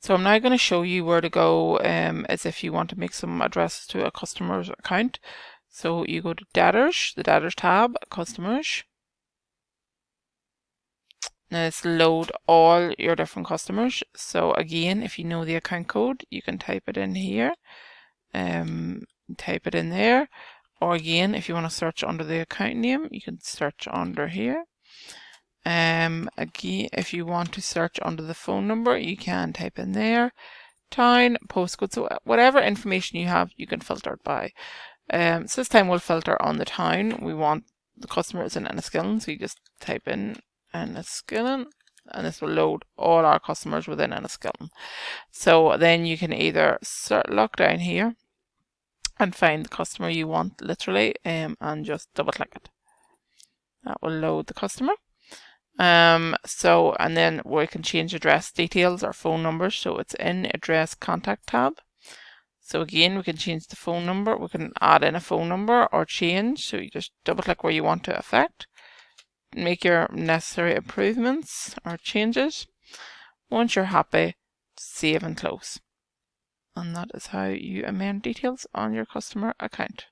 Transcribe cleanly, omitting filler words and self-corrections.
So I'm now going to show you where to go as if you want to make some addresses to a customer's account. So you go to Debtors, the Debtors tab, Customers. Now it's load all your different customers. So again, if you know the account code, you can type it in here. Type it in there. Or again, if you want to search under the account name, you can search under here. Again, if you want to search under the phone number, you can type in there. Town, postcode, so whatever information you have, you can filter it by. So this time we'll filter on the town. We want the customer is in Enniskillen, so you just type in Enniskillen, and this will load all our customers within Enniskillen. So then you can either look down here and find the customer you want literally, and just double click it. That will load the customer. And then we can change address details or phone numbers. So it's in Address Contact tab. So again, we can change the phone number. We can add in a phone number or change. So you just double click where you want to affect. Make your necessary improvements or changes. Once you're happy, save and close. And that is how you amend details on your customer account.